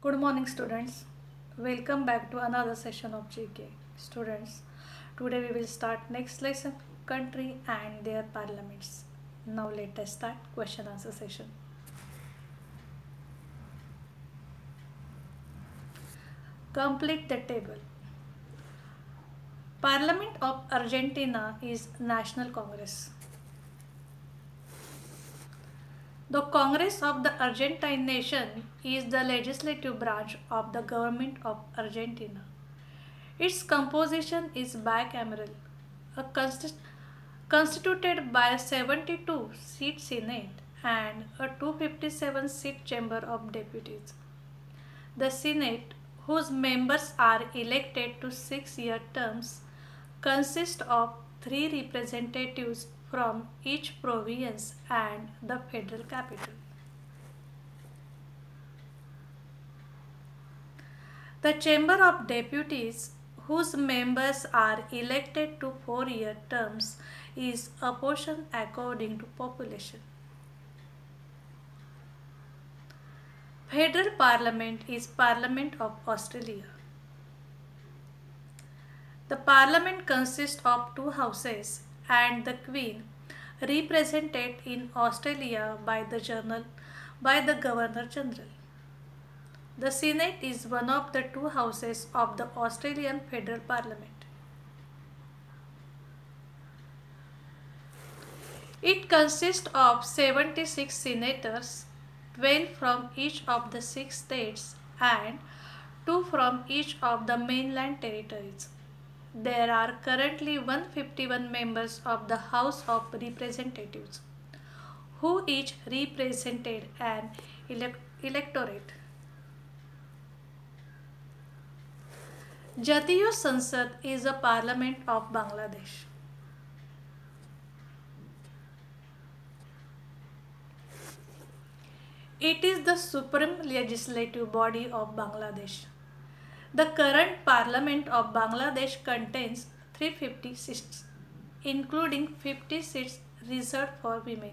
Good morning, students. Welcome back to another session of GK. Students, today we will start next lesson, country and their parliaments. Now let us start question answer session. Complete the table. Parliament of Argentina is National Congress. The Congress of the Argentine nation is the legislative branch of the government of Argentina. Its composition is bicameral, constituted by a 72-seat Senate and a 257-seat Chamber of Deputies. The Senate, whose members are elected to 6-year terms, consists of 3 representatives from each province and the federal capital. The Chamber of Deputies, whose members are elected to 4-year terms, is apportioned according to population. Federal Parliament is Parliament of Australia. The Parliament consists of 2 houses and the Queen, represented in Australia by the Governor General. The Senate is one of the 2 houses of the Australian Federal Parliament. It consists of 76 senators, 12 from each of the 6 states and 2 from each of the mainland territories. There are currently 151 members of the House of Representatives, who each represented an electorate. Jatiyo Sansad is a parliament of Bangladesh. It is the supreme legislative body of Bangladesh. The current Parliament of Bangladesh contains 350 seats, including 50 seats reserved for women,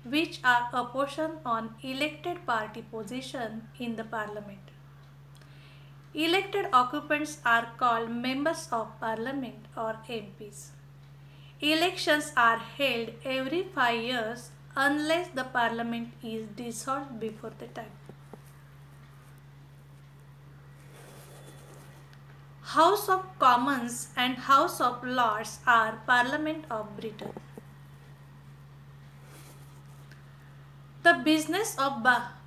which are apportioned on elected party position in the Parliament. Elected occupants are called Members of Parliament or MPs. Elections are held every 5 years unless the Parliament is dissolved before the time. House of Commons and House of Lords are Parliament of Britain. The business of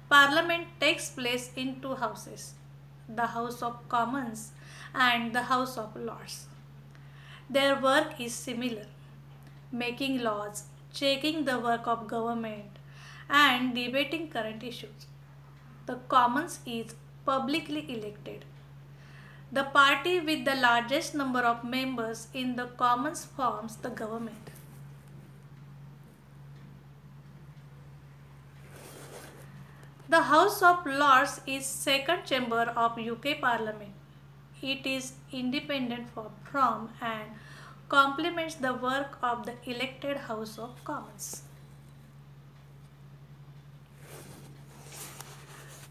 Parliament takes place in 2 houses, the House of Commons and the House of Lords. Their work is similar, making laws, checking the work of government and debating current issues. The Commons is publicly elected. The party with the largest number of members in the Commons forms the government. The House of Lords is second chamber of UK Parliament. It is independent from and complements the work of the elected House of Commons.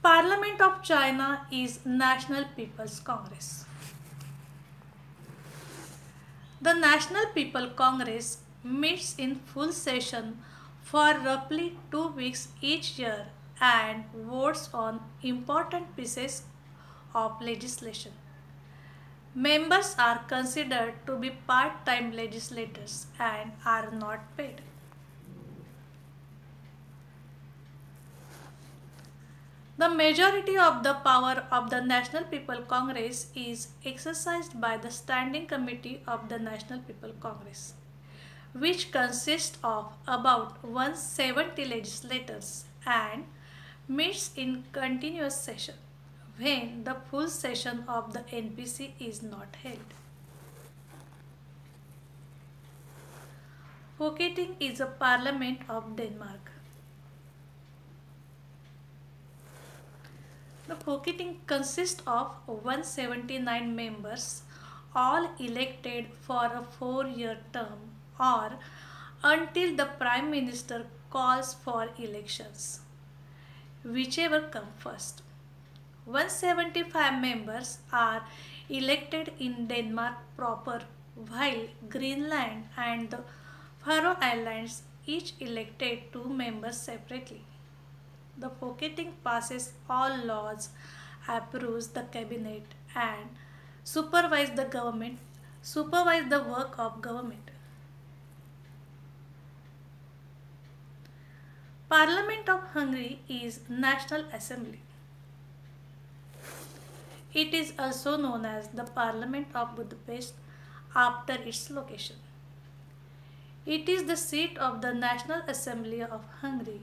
Parliament of China is National People's Congress. The National People Congress meets in full session for roughly 2 weeks each year and votes on important pieces of legislation. Members are considered to be part-time legislators and are not paid. The majority of the power of the National People Congress is exercised by the Standing Committee of the National People Congress, which consists of about 170 legislators and meets in continuous session when the full session of the NPC is not held. Folketing is a parliament of Denmark. The Folketing consists of 179 members, all elected for a 4-year term or until the Prime Minister calls for elections, whichever comes first. 175 members are elected in Denmark proper, while Greenland and the Faroe Islands each elected 2 members separately. The Folketing passes all laws, approves the cabinet, and supervise supervise the work of government. Parliament of Hungary is National Assembly. It is also known as the Parliament of Budapest after its location. It is the seat of the National Assembly of Hungary,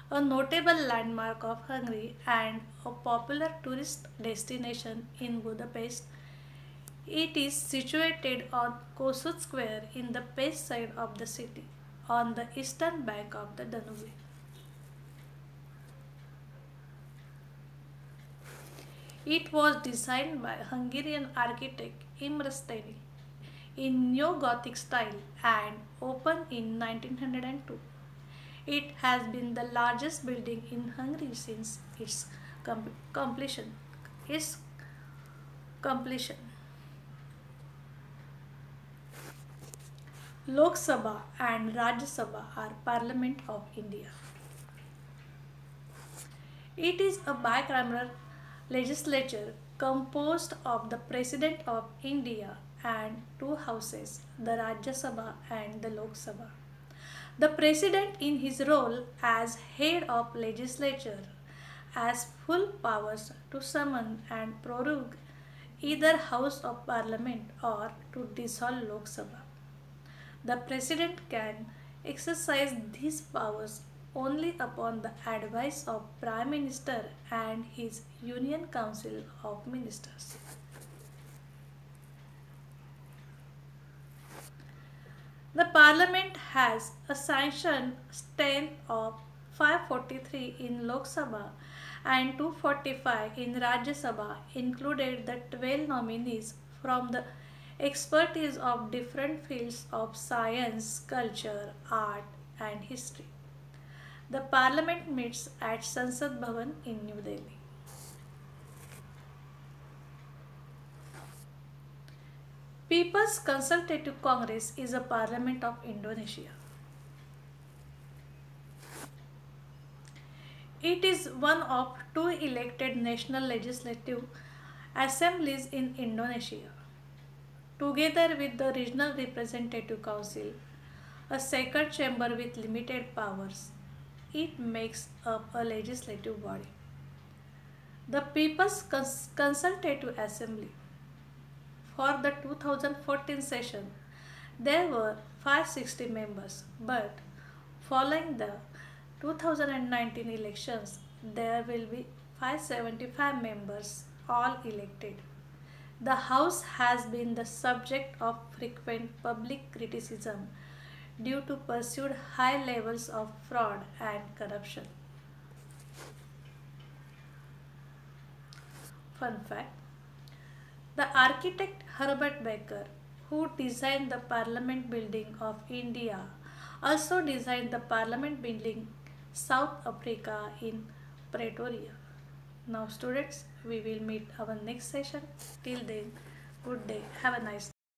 a notable landmark of Hungary and a popular tourist destination in Budapest. It is situated on Kossuth Square in the west side of the city, on the eastern bank of the Danube. It was designed by Hungarian architect Imre Steny in Neo-Gothic style and opened in 1902. It has been the largest building in Hungary since its completion. Its completion. Lok Sabha and Rajya Sabha are Parliament of India. It is a bicameral legislature composed of the President of India and 2 houses, the Rajya Sabha and the Lok Sabha. The President in his role as head of legislature has full powers to summon and prorogue either House of Parliament or to dissolve Lok Sabha. The President can exercise these powers only upon the advice of Prime Minister and his Union Council of Ministers. The Parliament has a sanctioned strength of 543 in Lok Sabha and 245 in Rajya Sabha, included the 12 nominees from the expertise of different fields of science, culture, art, and history. The Parliament meets at Sansad Bhavan in New Delhi. People's Consultative Congress is a parliament of Indonesia. It is one of 2 elected national legislative assemblies in Indonesia. Together with the Regional Representative Council, a second chamber with limited powers, it makes up a legislative body. The People's Consultative Assembly. For the 2014 session, there were 560 members, but following the 2019 elections, there will be 575 members, all elected. The House has been the subject of frequent public criticism due to pursued high levels of fraud and corruption. Fun fact: the architect Herbert Baker, who designed the Parliament Building of India, also designed the Parliament Building South Africa in Pretoria. Now students, we will meet our next session. Till then, good day. Have a nice day.